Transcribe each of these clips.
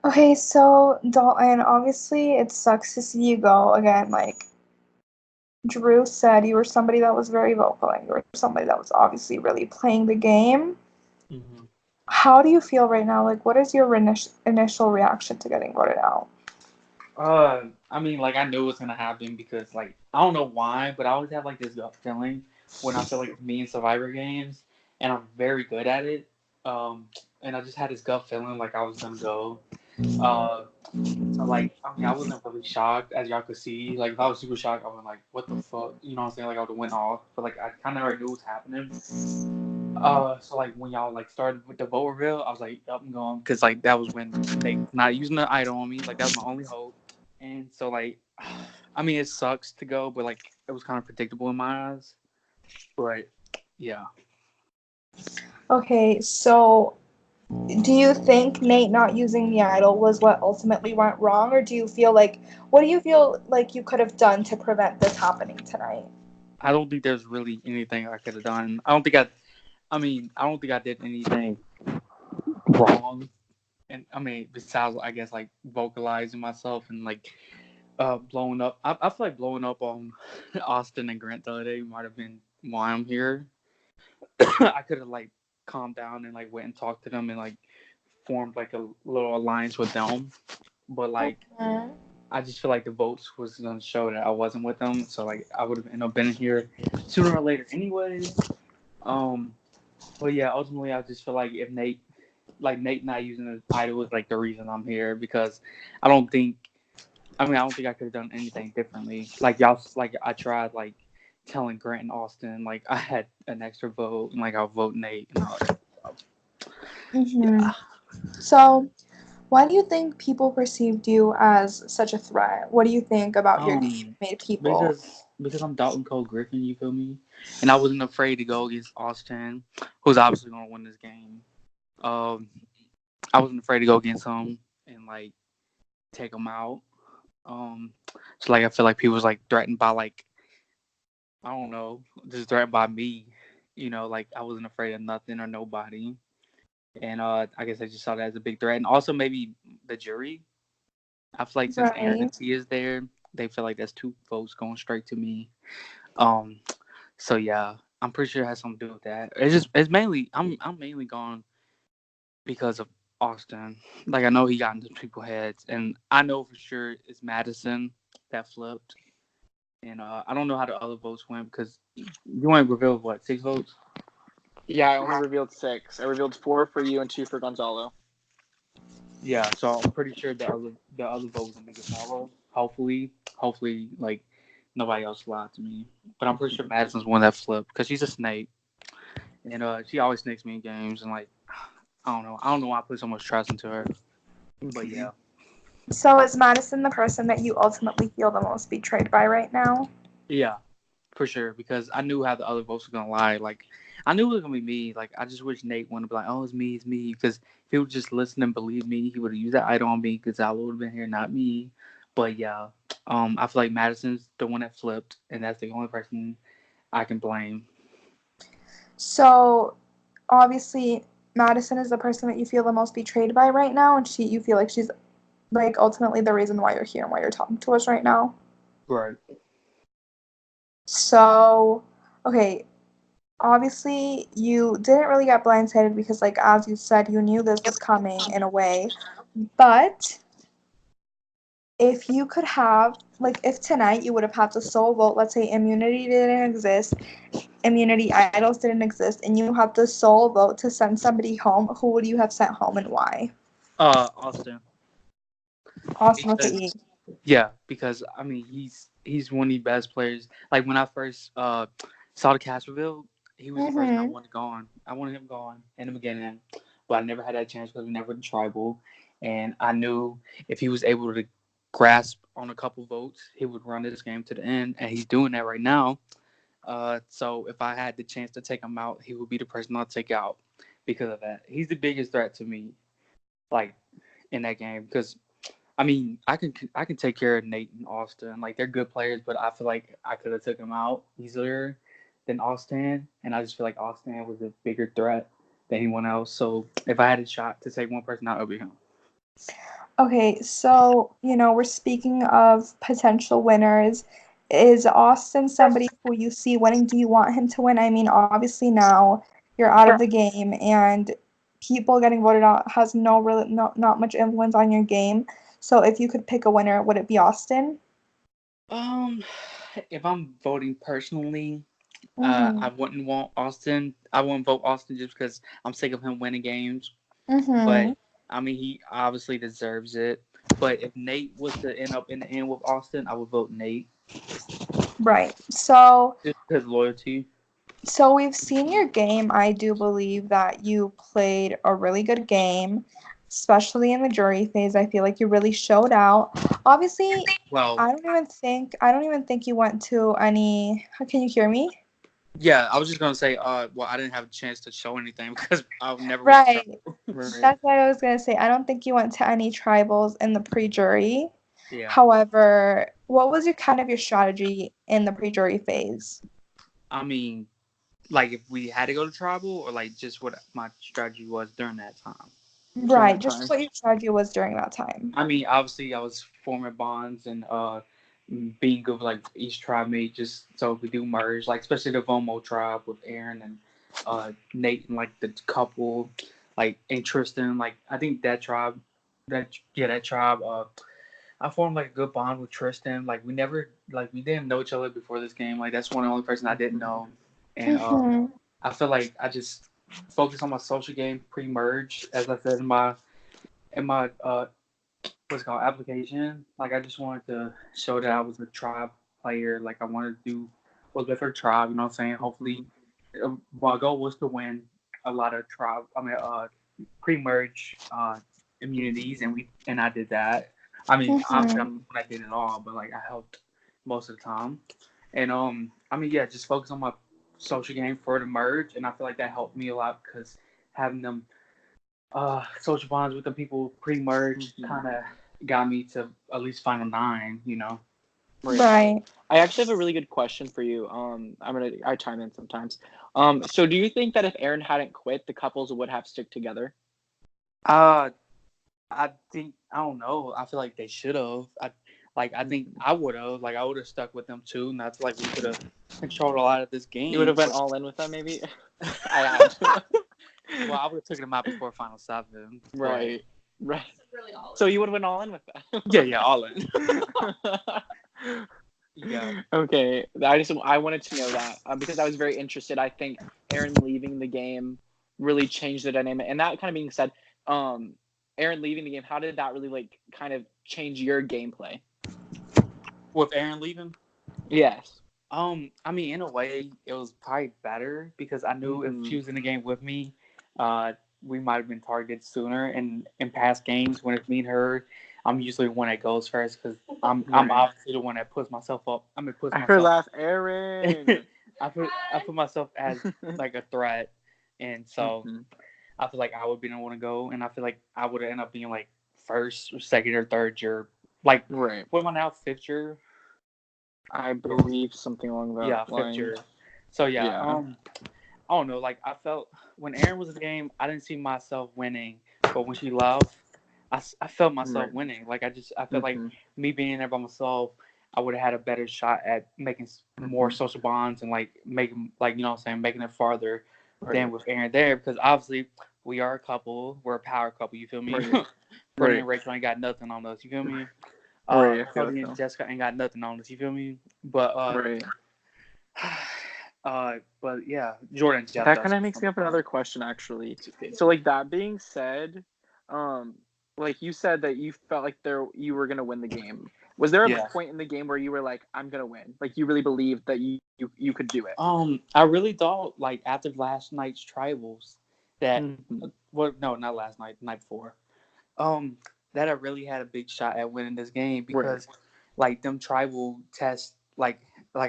Okay, so Dalton, obviously it sucks to see you go again. Like Drew said, you were somebody that was very vocal and you were somebody that was obviously really playing the game. Hmm. How do you feel right now? Like, what is your initial reaction to getting voted out? I mean, like I knew it was gonna happen because, like, I don't know why, but I always have like this gut feeling when I feel like it's me in Survivor games, and I'm very good at it. Um, and I just had this gut feeling like I was gonna go. Uh, so like, I mean, I wasn't really shocked, as y'all could see. Like, if I was super shocked, I was like, "What the fuck?" You know what I'm saying? Like, I would have went off, but like, I kind of already knew what was happening. So like when y'all like started with the vote reveal, I was like, "Up and going," because like that was when they not using the idol on me. Like that was my only hope. And so like, I mean, it sucks to go, but like it was kind of predictable in my eyes. But yeah, Okay, so do you think Nate not using the idol was what ultimately went wrong, or do you feel like what do you feel like you could have done to prevent this happening tonight? I don't think there's really anything I could have done. I don't think I. I mean, I don't think I did anything wrong. And I mean, besides I guess like vocalizing myself and like blowing up. I feel like blowing up on Austin and Grant the other day might have been why I'm here. I could have like calmed down and like went and talked to them and like formed like a little alliance with them. But like Mhm. I just feel like the votes was gonna show that I wasn't with them, so like I would have ended up being here sooner or later anyway. Um, but yeah, ultimately I just feel like if Nate not using the title is like the reason I'm here because I don't think I don't think I could have done anything differently. Like y'all, like I tried like telling Grant and Austin like I had an extra vote and like I'll vote Nate and all that. Mhm. Yeah. So, why do you think people perceived you as such a threat? What do you think about your game Um, made people? because I'm Dalton Cole Griffin, you feel me? And I wasn't afraid to go against Austin, who's obviously gonna win this game. Um, I wasn't afraid to go against him and like take him out. Um, so like I feel like people was like threatened by like I don't know, just threatened by me. You know, like I wasn't afraid of nothing or nobody. And I guess I just saw that as a big threat. And also maybe the jury. I feel like since Aaron Right. and T is there, they feel like that's two votes going straight to me. Um, so yeah, I'm pretty sure it has something to do with that. It's mainly I'm mainly gone because of Austin. Like I know he got into people's heads, and I know for sure it's Madison that flipped. And I don't know how the other votes went because you ain't revealed what 6 votes. Yeah, I only revealed six. I revealed four for you and two for Gonzalo. Yeah, so I'm pretty sure the other vote was gonna be Gonzalo. Hopefully, like nobody else lied to me. But I'm pretty sure Madison's one that flipped because she's a snake, and she always snakes me in games. And like, I don't know why I put so much trust into her. But yeah, So, is Madison the person that you ultimately feel the most betrayed by right now? yeah, for sure. Because I knew how the other votes were gonna lie. Like, I knew it was gonna be me. Like, I just wish Nate wanted to be like, "Oh, it's me, it's me." Because if he would just listen and believe me, he would have used that idol on me. Because I would have been here, not me. But yeah, I feel like Madison's the one that flipped, and that's the only person I can blame. So, obviously, Madison is the person that you feel the most betrayed by right now, and you feel like she's like ultimately the reason why you're here and why you're talking to us right now. Right. So, okay, obviously you didn't really get blindsided because like as you said, you knew this was coming in a way. But if you could have like if tonight you would have had the sole vote, let's say immunity didn't exist, immunity idols didn't exist, and you had the sole vote to send somebody home, who would you have sent home and why? Austin. Austin with the Because E. because I mean he's one of the best players. Like when I first saw the cast reveal, he was the person I Mm-hmm. wanted gone. I wanted him gone in the beginning, but I never had that chance because we never did tribal, and I knew if he was able to grasp on a couple votes, he would run this game to the end, and he's doing that right now. So if I had the chance to take him out, he would be the person I'll take out because of that. He's the biggest threat to me, like in that game, because I mean, I can take care of Nate and Austin. Like they're good players, but I feel like I could have took him out easier than Austin, and I just feel like Austin was a bigger threat than anyone else. So if I had a shot to take one person out, it would be him. Okay, so, we're speaking of potential winners. Is Austin somebody who you see winning? Do you want him to win? I mean, obviously now you're out of the game and people getting voted out has not much influence on your game. So if you could pick a winner, would it be Austin? Um, if I'm voting personally, Mm-hmm. I wouldn't want Austin. I wouldn't vote Austin just because I'm sick of him winning games. Mm-hmm. But I mean, he obviously deserves it. But if Nate was to end up in the end with Austin, I would vote Nate Right. So just because loyalty. So we've seen your game. I do believe that you played a really good game, especially in the jury phase. I feel like you really showed out. Obviously, Well, I don't even think you went to any. Can you hear me? yeah, I was just gonna say, well, I didn't have a chance to show anything because I never went to Right. travel. Right. That's what I was gonna say. I don't think you went to any tribals in the pre-jury. Yeah, However, what was your kind of your strategy in the pre-jury phase? I mean, like if we had to go to tribal, or like just what my strategy was during that time. During Right, that just time. what your strategy was during that time. I mean, obviously, I was forming bonds and being good with like each tribe mate, just so we do merge, like especially the Vomo tribe with Aaron and Nate and like the couple, like and Tristan. Like I think that tribe, that tribe. I formed like a good bond with Tristan. Like we didn't know each other before this game. Like that's one of the only person I didn't know, and Mm-hmm. I feel like I just focused on my social game pre-merge, as I said in my what's it called application. Like I just wanted to show that I was a tribe player. Like I wanted to do what's best for the tribe. You know what I'm saying? Hopefully, my goal was to win a lot of tribe. I mean, pre-merge immunities, and I did that. I mean, obviously Mm-hmm. I'm when I did it all, but like I helped most of the time. And I mean, yeah, just focus on my social game for the merge, and I feel like that helped me a lot because having them social bonds with the people pre-merge Hmm. kind of got me to at least final nine. You know. Right. Right. I actually have a really good question for you. I chime in sometimes. So do you think that if Aaron hadn't quit, the couples would have stick together? Uh, I think I don't know. I feel like they should have. I think Mhm. I would have. Like I would have stuck with them too, and that's like we could have controlled a lot of this You would game. have went all in with them, maybe. I had to. Well, I would have taken them out before final seven, but Right. Right. So you would have went all in with yeah, all in. that. Yeah, Okay, I wanted to know that because I was very interested. I think Aaron leaving the game really changed the dynamic. And that kind of being said, um, Aaron leaving the game, how did that really like kind of change your gameplay? with Aaron leaving. Yes. I mean, in a way, it was probably better because I knew if Hmm. she was in the game with me, uh, we might have been targeted sooner. And in past games, when it's me and her, I'm usually the one that goes first because I'm Right. obviously the one that puts myself up. I mean, puts Her myself. laugh, Aaron. I put myself as like a threat, and so Hmm. I feel like I would be the one to go, and I feel like I would end up being like first, or second, or third year. Like, Right. what am I now? Fifth year? I believe something along that Yeah, fifth line. year. So yeah, Yeah. I don't know. Like I felt when Aaron was in the game, I didn't see myself winning, but when she left, I felt myself Right. winning. Like I felt like Hmm. me being there by myself, I would have had a better shot at making more Hmm. social bonds and like making like you know what I'm saying making it farther than Right. with Aaron there because obviously we are a couple, we're a power couple. You feel me? Right. Brittany Right. and Rachel ain't got nothing on us. You feel me? Right. I feel Cody it and though. Jessica ain't got nothing on us. You feel me? But Right. but yeah, Jordan Jeff That kind does. of makes me up another question, actually. So, like that being said, um, like you said that you felt like you were gonna win the game. Was there a Yeah. point in the game where you were like, "I'm gonna win"? Like you really believed that you could do it? I really thought like after last night's tribals that Hmm. well no not last night the night before um that I really had a big shot at winning this game Right. because like them tribal tests like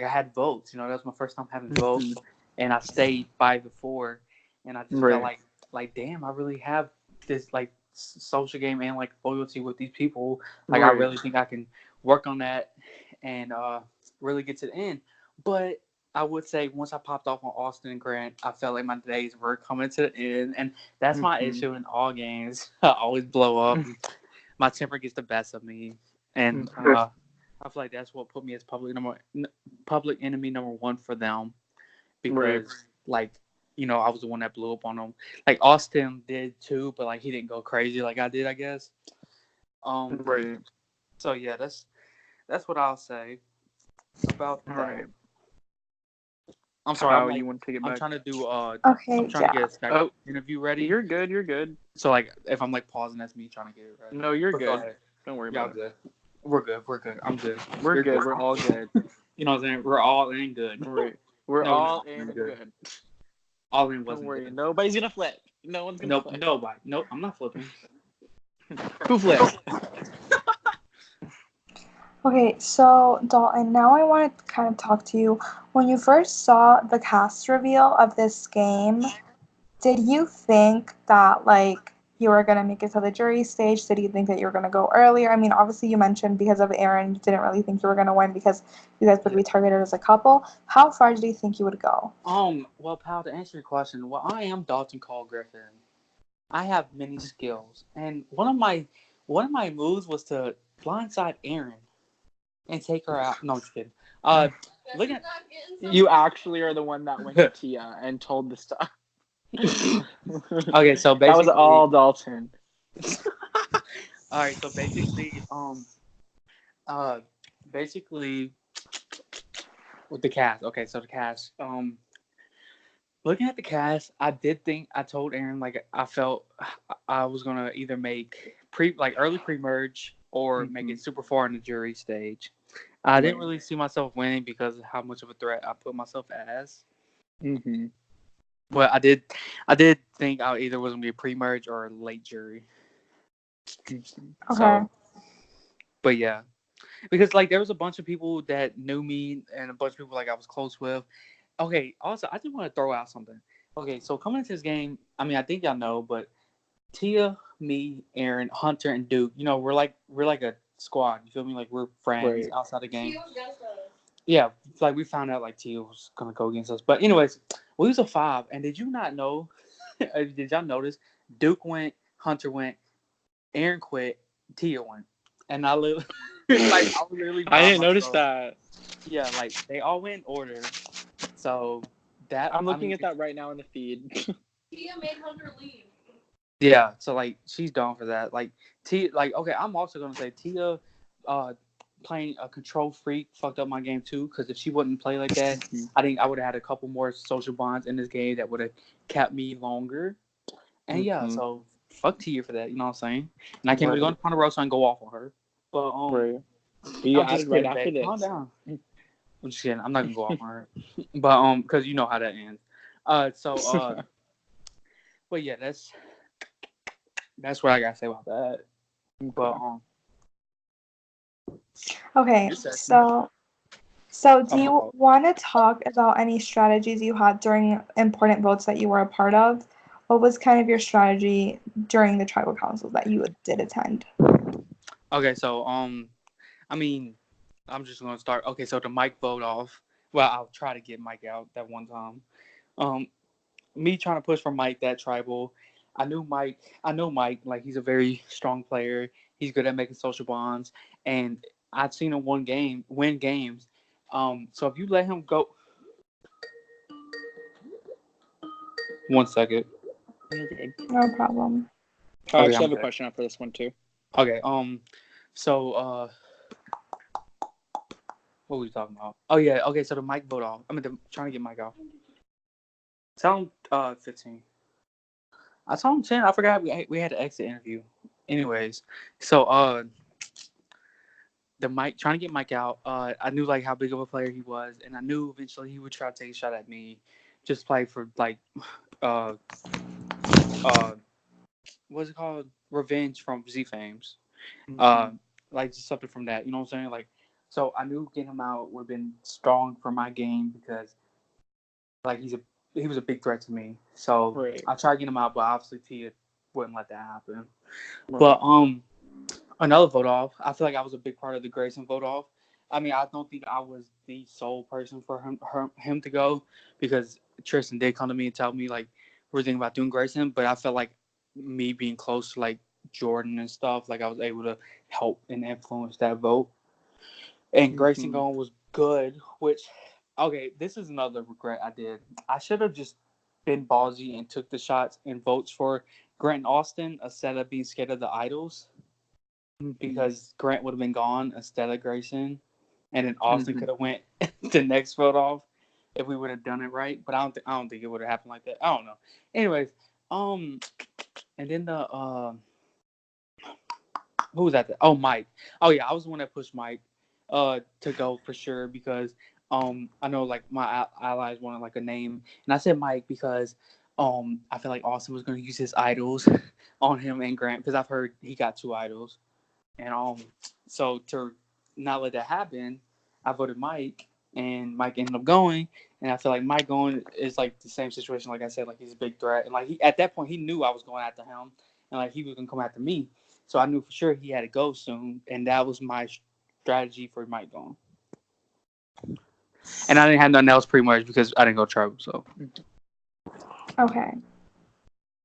I had votes that was my first time having Hmm. votes and I stayed 5-4 and I just felt Right. like damn I really have this like social game and like loyalty with these people like I Right. really think I can work on that and really get to the end but I would say once I popped off on Austin and Grant, I felt like my days were coming to the end, and that's my Hmm. issue in all games. I always blow up. my temper gets the best of me, and I feel like that's what put me as public enemy number one for them because like I was the one that blew up on them. Like Austin did too, but like he didn't go crazy like I did, I guess. Right. So yeah, that's what I'll say about that. Right. I'm sorry. How you want to take it I'm back? trying to do. Okay, I'm trying to yeah. get a Skype interview ready. You're good. You're good. So like, if I'm like pausing, that's me trying to get it ready. No, you're But good. go ahead. Don't worry Y'all about it. good. We're good. We're good. I'm good. We're You're good. We're all good. You know what I'm saying? We're all in good. Right. We're No, all we're in good. All in Don't wasn't worry. good. Nobody's gonna flip. No one's gonna Nope. flip. Nobody. Nope. I'm not flipping. Who flipped? Okay, so Dalton, now I want to kind of talk to you. When you first saw the cast reveal of this game, did you think that like you were gonna make it to the jury stage? Did you think that you were gonna go earlier? I mean, obviously you mentioned because of Aaron, you didn't really think you were gonna win because you guys would be targeted as a couple. How far did you think you would go? Well, pal, to answer your question, well, I am Dalton Cole Griffin. I have many skills, and one of my moves was to blindside Aaron and take her out. No, I'm just kidding. Look at You actually are the one that went to Tia and told the stuff. Okay, so basically that was all Dalton. All right, so basically with the cast. Okay, so the cast. Looking at the cast, I did think I told Aaron like I felt I was gonna either make early pre-merge or make it super far in the jury stage. I didn't really see myself winning because of how much of a threat I put myself as. Mm-hmm. But I did think I either was gonna be a pre-merge or a late jury. Okay. So, but yeah, because like there was a bunch of people that knew me and a bunch of people like I was close with. Okay, also I just want to throw out something. Okay, so coming into this game, I mean I think y'all know, but Tia, me, Aaron, Hunter, and Duke, we're like a squad. You feel me? Like we're friends outside the game. Yeah, like we found out like Tia was gonna go against us. But anyways, we was a 5, and did you not know? Did y'all notice? Duke went, Hunter went, Aaron quit, Tia went, and I literally I was literally. I didn't notice that. Yeah, like they all went in order. So that I'm looking at that right now in the feed. Tia made Hunter leave. Yeah, so like she's down for that. Like Tia, like okay, I'm also gonna say Tia, playing a control freak fucked up my game too. Because if she wouldn't play like that, I think I would have had a couple more social bonds in this game that would have kept me longer. And yeah, so fuck Tia for that. You know what I'm saying? And I can't really go into Ponderosa and go off on her. But Be I'm just added right kidding, after babe. this. Calm down. I'm just kidding. I'm not gonna go off on her. But because you know how that ends. But yeah, that's what I gotta say about that. But Okay, so do you want to talk about any strategies you had during important votes that you were a part of? What was kind of your strategy during the tribal councils that you did attend? okay, so I mean, I'm just gonna start. Okay, so the Mike vote off. Well, I'll try to get Mike out that one time. Me trying to push for Mike that tribal. I know Mike. Like he's a very strong player. He's good at making social bonds, and I've seen him win games. So if you let him go, 1 second. No problem. I actually have a question after this one too. Okay. So what were we talking about? Oh yeah. Okay. So the mic vote off. Trying to get Mike off. Tell him 15. I told him 10. I forgot we had an exit interview. Anyways, so trying to get Mike out. I knew like how big of a player he was, and I knew eventually he would try to take a shot at me, just play for like what's it called? Revenge from Z Fames. Like just something from that. You know what I'm saying? Like, so I knew getting him out would have been strong for my game because like he was a big threat to me. So I tried getting him out, but obviously Tia wouldn't let that happen. But another vote off. I feel like I was a big part of the Grayson vote off. I mean, I don't think I was the sole person for him to go because Tristan did come to me and tell me like we're thinking about doing Grayson, but I felt like me being close to like Jordan and stuff. Like I was able to help and influence that vote. And Grayson going was good, which, okay, this is another regret I did. I should have just been ballsy and took the shots and votes for Grant and Austin instead of being scared of the idols, because Grant would have been gone instead of Grayson, and then Austin could have went the next vote off if we would have done it right. But I don't think it would have happened like that. I don't know. Anyways, and then who was that? Oh, Mike. Oh yeah, I was the one that pushed Mike to go for sure, because I know like my allies wanted like a name, and I said Mike because I feel like Austin was going to use his idols on him and Grant, because I've heard he got 2 idols, and so to not let that happen, I voted Mike, and Mike ended up going, and I feel like Mike going is like the same situation. Like I said, like he's a big threat, and like he at that point he knew I was going after him, and like he was going to come after me, so I knew for sure he had to go soon, and that was my strategy for Mike going. And I didn't have nothing else pretty much because I didn't go trouble. So Okay. I'm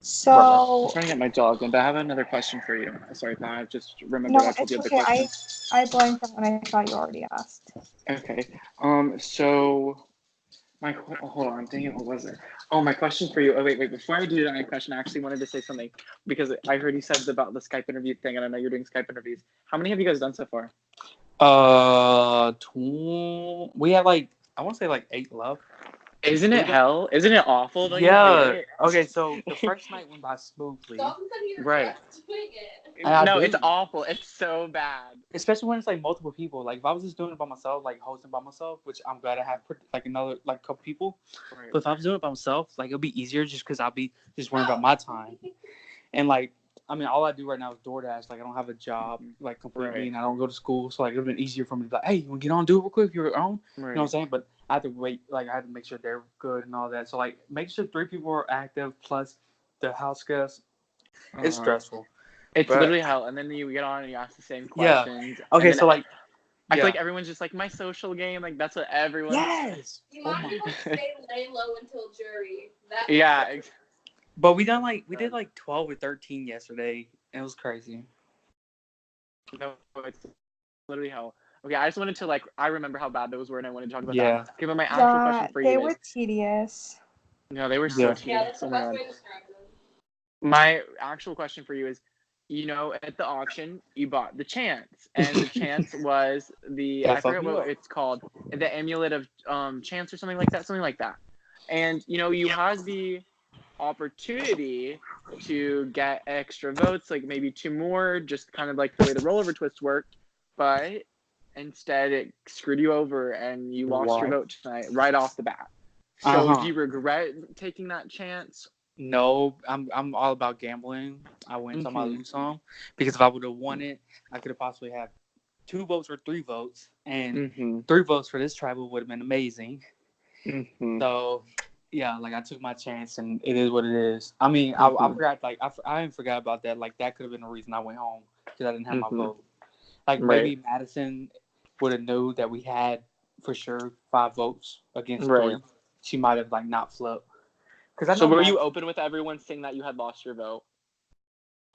So trying to get my dog in, but I have another question for you. Sorry, Pat, I just remembered no, I told it's you the okay. question. I blanked out and I thought you already asked. Okay. So hold on, dang it, what was it? Oh, my question for you. Oh, wait. Before I do that question, I actually wanted to say something, because I heard you said about the Skype interview thing, and I know you're doing Skype interviews. How many have you guys done so far? we have like, I want to say like 8 left. Isn't it hell? Isn't it awful? Don't you Yeah. hate it? Okay, so the first night went by smoothly. Dalton said he Right. regrets doing it. No, do. it's awful. It's so bad. Especially when it's like multiple people. Like if I was just doing it by myself, like hosting by myself, which I'm glad I have like another like couple people. Right. But if I was doing it by myself, like it'll be easier just because I'll be just worrying about my time. And like, I mean, all I do right now is DoorDash. Like I don't have a job like completely, Right. and I don't go to school, so like it'd been easier for me to be like, hey, you want to get on, do it real quick if you're on. Right. You know what I'm saying? But I have to wait. Like I have to make sure they're good and all that. So like, make sure 3 people are active plus the house guests. It's stressful. It's literally hell. And then you get on and you ask the same Yeah. questions. Okay, so like, I feel like everyone's just like, my social game. Like that's what everyone. Yes. You might be able to stay lay low until jury. Yeah. But we did like 12 or 13 yesterday. It was crazy. No, it's literally hell. Okay, I just wanted to like, I remember how bad those were, and I wanted to talk about Yeah. that. Okay, but my actual question for you they is, were tedious. no, they were Yeah. so Yeah, tedious. that's the Oh my best God. way to describe them. My actual question for you is, at the auction, you bought the chance, and the chance was I forget what it's called, the amulet of chance or something like that. And you had the opportunity to get extra votes, like maybe 2 more, just kind of like the way the rollover twist worked, but instead it screwed you over and you lost your vote tonight right off the bat. So do you regret taking that chance? No, I'm all about gambling. I win some, I lose some. Because if I would have won it, I could have possibly had 2 votes or 3 votes, and 3 votes for this tribal would have been amazing. So, yeah, like I took my chance, and it is what it is. I mean, I forgot, like I didn't forget about that. Like that could have been the reason I went home, because I didn't have my vote. Like maybe Madison would have known that we had for sure 5 votes against 3. She might have like not flipped. So were you open with everyone saying that you had lost your vote?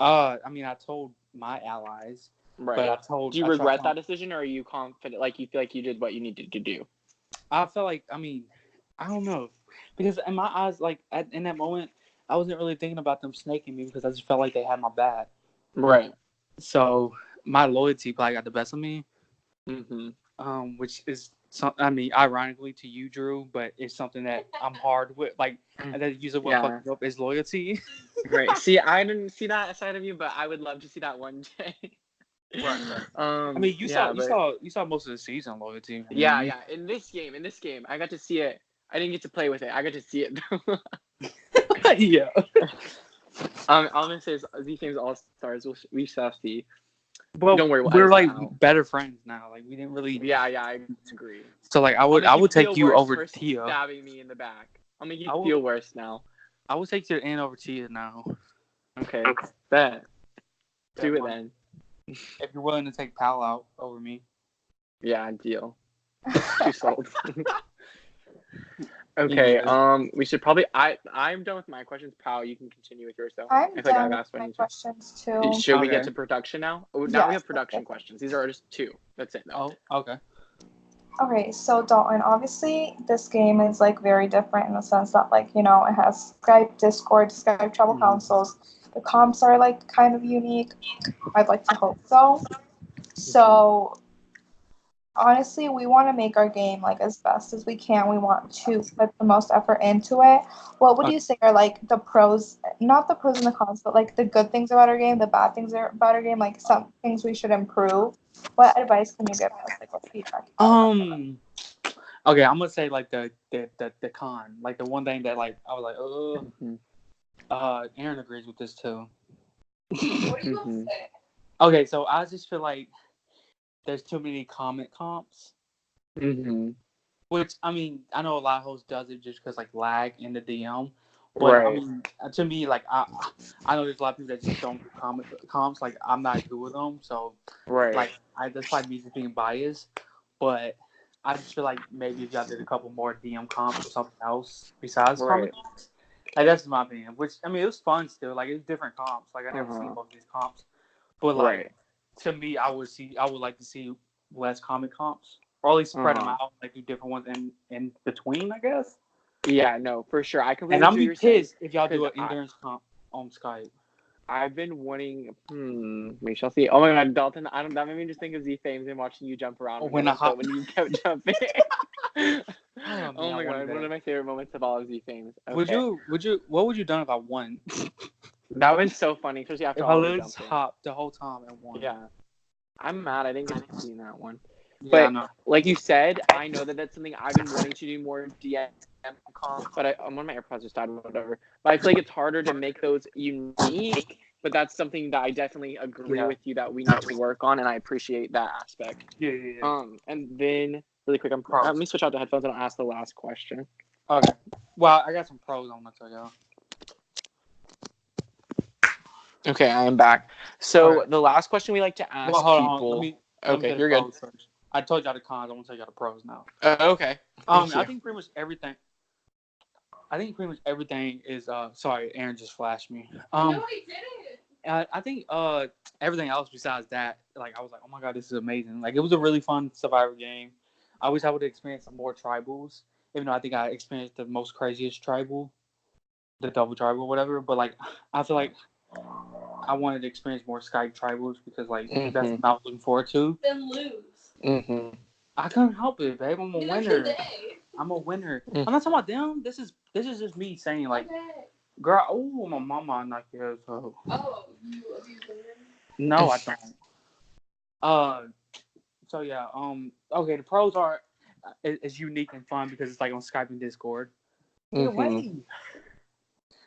I mean, I told my allies, but I told. Do you regret that decision, or are you confident? Like you feel like you did what you needed to do? I felt like, I mean, I don't know, because in my eyes, like in that moment, I wasn't really thinking about them snaking me, because I just felt like they had my back. Right. So my loyalty probably got the best of me. Which is, I mean, ironically to you, Drew, but it's something that I'm hard with. Like, that usually what fucks up is loyalty. Right. See, I didn't see that side of you, but I would love to see that one day. Right. I mean, you saw most of the season loyalty. Yeah. In this game, I got to see it. I didn't get to play with it. I got to see it. Yeah. All I'm gonna say is these games all stars. We shall see. Well, don't worry. We're like better friends now. Like we didn't really. Yeah, I agree. So like I would take you over Tia. Stabbing me in the back. I'll make you feel worse now. I would take your in over Tia now. Okay. Bet. Do it then. If you're willing to take Pal out over me. Yeah, deal. 2 sold. Okay. Yeah. We should probably. I'm done with my questions. Pal, you can continue with yours though. I I'm feel like I've done with asked what I my need to. questions too. Should we get Okay. to production now? Oh, now we Yes, have production questions. These are just 2. That's it though. Oh, okay. Okay, so Dalton, obviously this game is like very different in the sense that like, you know, it has Skype, Discord, Skype travel Mhm. consoles. The comps are like kind of unique. I'd like to hope so. So honestly, we want to make our game like as best as we can. We want to put the most effort into it. What would you say are like the pros, not the pros and the cons, but like the good things about our game, the bad things about our game, like some things we should improve? What advice can you give us? Like what feedback you have? Okay, I'm gonna say like the con, like the one thing that like I was like, oh, Aaron agrees with this too. What are you gonna Mhm. say? Okay, so I just feel like there's too many comment comps, Mhm. which I mean I know a lot of hosts does it just because like lag in the DM, but I Right. mean to me like I know there's a lot of people that just don't do comment comps. Like I'm not good with them, so Right. like that's probably me just being biased, but I just feel like maybe if y'all did a couple more DM comps or something else besides Right. comic comps, like that's my opinion. Which I mean, it was fun still. Like it was different comps. Like I never seen both these comps, but like Right. to me, I would like to see less comic comps, or at least spread them Uh-huh. out, like do different ones in between, I guess. Yeah. No, for sure. I And completely I'm see what be you're saying. pissed if y'all do Because an endurance comp on Skype. I've been wanting. We shall see. Oh my God, Dalton! I don't. That made me just think of Z Fames and watching you jump around When a hot, when you kept jumping. oh Oh man, I my wanted God, one that. of my favorite moments of all of Z Fames. Would Okay, you? What would you done if I won? that was so funny, especially after If I all the literally just jumping. hopped the whole time and won. Yeah, I'm mad I didn't get to see that one. Yeah, I But know. like you said, I know that that's something I've been wanting to do more DM comps, but one of my AirPods just died, whatever. But I feel like it's harder to make those unique. But that's something that I definitely agree Yeah. with you that we need to work on, and I appreciate that aspect. Yeah. And then really quick, let me switch out the headphones and I'll ask the last question. Okay. Well, I got some pros I want to tell y'all. Okay, I am back. So Okay. the last question we like to ask Well, hold on. people. Let me Okay, say the you're good. pros first. I told y'all the cons. I want to tell y'all the pros now. Okay. Thank you. I think pretty much everything. I think pretty much everything is. Sorry, Aaron just flashed me. No, he didn't. I think everything else besides that, like I was like, oh my god, this is amazing. Like it was a really fun Survivor game. I wish I would experience some more tribals, even though I think I experienced the most craziest tribal, the double tribal, whatever. But like, I feel like I wanted to experience more Skype tribals because like that's what I was looking forward to. Then lose. Mm-hmm. I couldn't help it, babe. I'm a Neither winner. can they. I'm a winner. Mm. I'm not talking about them. This is just me saying like, Okay. girl, oh my mama, not your so. Oh, you abuse women? No, I don't. So yeah, okay. The pros are it's unique and fun because it's like on Skype and Discord. Get away.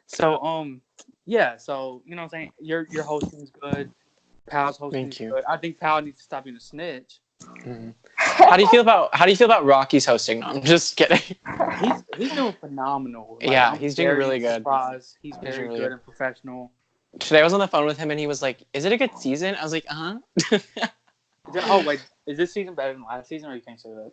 So yeah. So you know what I'm saying. Your hosting is good. Pal's hosting is Thank you. good. I think Pal needs to stop being a snitch. Mm-hmm. How do you feel about Rocky's hosting? No, I'm just kidding. He's doing phenomenal. Like, Yeah, I'm he's doing very really good. surprised. He's He's very really good good. and professional. Today I was on the phone with him and he was like, "Is it a good season?" I was like, "Uh-huh." Oh wait, is this season better than last season, or you can't say that?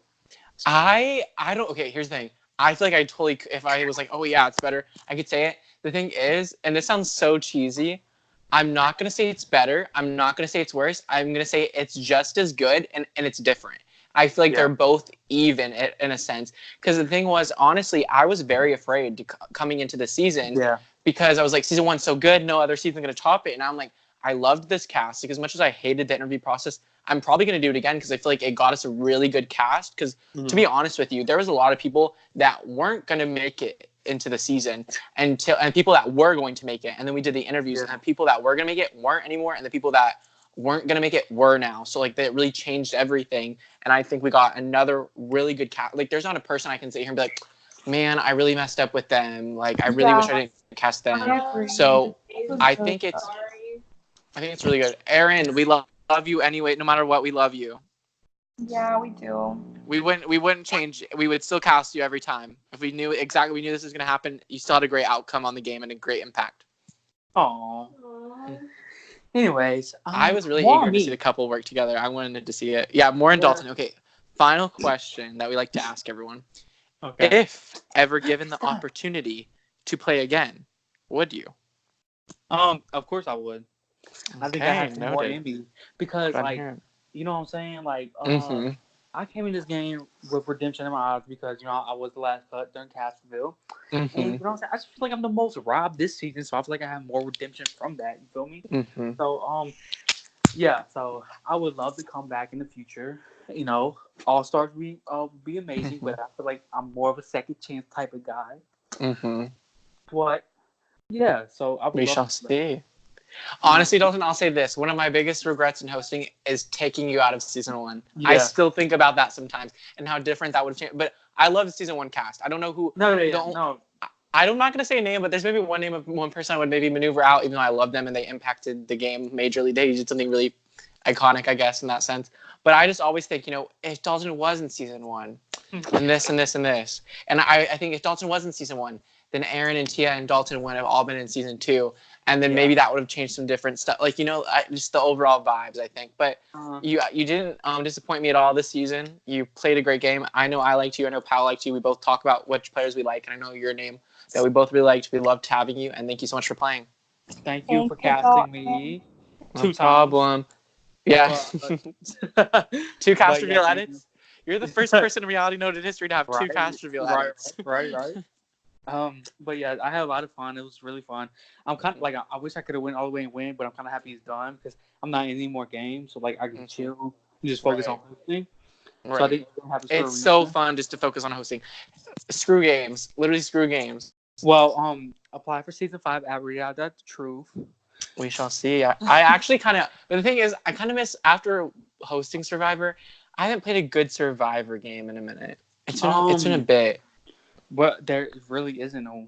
I don't. Okay, here's the thing. I feel like I totally. If I was like, "Oh yeah, it's better," I could say it. The thing is, and this sounds so cheesy, I'm not gonna say it's better. I'm not gonna say it's worse. I'm gonna say it's just as good and it's different. I feel like they're both even in a sense. Because the thing was, honestly, I was very afraid coming into the season because I was like, season one's so good, no other season's gonna top it. And I'm like, I loved this cast. Like, as much as I hated the interview process, I'm probably gonna do it again because I feel like it got us a really good cast. Because to be honest with you, there was a lot of people that weren't gonna make it into the season and people that were going to make it. And then we did the interviews and the people that were gonna make it weren't anymore, and the people that weren't gonna make it were now. So like that really changed everything. And I think we got another really good cast. Like, there's not a person I can sit here and be like, man, I really messed up with them. Like, I really wish I didn't cast them. I agree. So I Really think it's Sorry. really good. Aaron, we love you anyway. No matter what, we love you. Yeah, we do. We wouldn't change. We would still cast you every time if we knew this was gonna happen. You still had a great outcome on the game and a great impact. Aww. Aww. Anyways, I was really eager to see the couple work together. I wanted to see it. Yeah, more in Dalton. Okay, final question that we like to ask everyone. Okay. If ever given the opportunity to play again, would you? Of course I would. I think I Okay, have some more noted. in me because, Glad to like, hear it. you know what I'm saying? Like, Mm-hmm. I came in this game with redemption in my eyes because I was the last cut during Castroville, and Mm-hmm. you know what I'm saying. I just feel like I'm the most robbed this season, so I feel like I have more redemption from that. You feel me? Mm-hmm. So yeah. So I would love to come back in the future. All Stars be amazing, Mm-hmm. but I feel like I'm more of a second chance type of guy. Mm-hmm. But yeah, so I would We love shall to. see. Honestly, Dalton, I'll say this. One of my biggest regrets in hosting is taking you out of season 1. I Yeah. still think about that sometimes and how different that would have changed. But I love the season 1 cast. I don't know who. No, yeah, Don't. no. I'm not going to say a name, but there's maybe one name of one person I would maybe maneuver out, even though I love them and they impacted the game majorly. They did something really iconic, I guess, in that sense. But I just always think, if Dalton was in season 1, and this and this and this. And I think if Dalton was in season 1, then Aaron and Tia and Dalton would have all been in season 2. And then maybe that would have changed some different stuff. Like, just the overall vibes, I think. But you didn't disappoint me at all this season. You played a great game. I know I liked you. I know Powell liked you. We both talk about which players we like. And I know your name that we both really liked. We loved having you. And thank you so much for playing. Thank you for Thank you, casting me No 2 times. problem. Yeah. But, 2 cast but reveal yeah, edits. You're the first person in Reality Noted history to have 2 right, cast reveal right, edits. right. But yeah, I had a lot of fun. It was really fun. I'm kind of like I wish I could have went all the way and win, but I'm kind of happy it's done because I'm not in any more games, so like I can chill and just focus on hosting. Right. So I think it happens for a It's reason. so fun just to focus on hosting. Screw games. Literally screw games. Well, apply for season 5 at Reality That's the Truth. We shall see. I actually kind of, but the thing is, I kind of miss after hosting Survivor. I haven't played a good Survivor game in a minute. It's been a bit. But there really isn't no.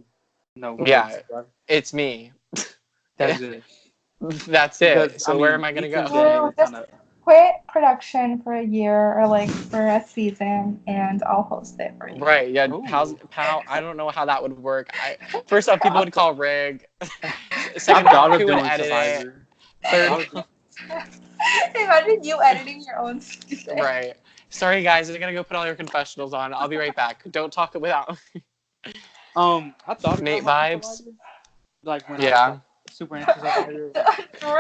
Yeah, it's me. That's good. That's it. Because, So where am I gonna go? Well, just quit production for a year or like for a season, and I'll host it for you. Right? Yeah. Ooh. How? I don't know how that would work. First off, people would call rig. I Second thought off, of who would doing edit it? Survivor. Third. Imagine you editing your own season. Right. Sorry, guys. I'm gonna go put all your confessionals on. I'll be right back. Don't talk without. I thought Nate about vibes. like when Yeah. I was super interested.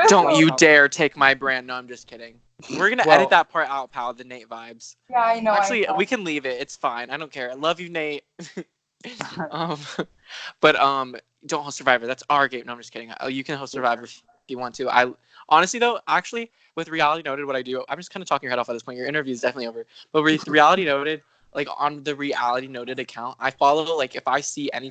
Don't you dare take my brand. No, I'm just kidding. We're gonna edit that part out, pal. The Nate vibes. Yeah, I know. Actually, we can leave it. It's fine. I don't care. I love you, Nate. But don't host Survivor. That's our game. No, I'm just kidding. You can host Survivor if you want to. I honestly though, actually, with Reality Noted, what I do, I'm just kind of talking your head off at this point. Your interview is definitely over. But with Reality Noted, like on the Reality Noted account, I follow like if I see any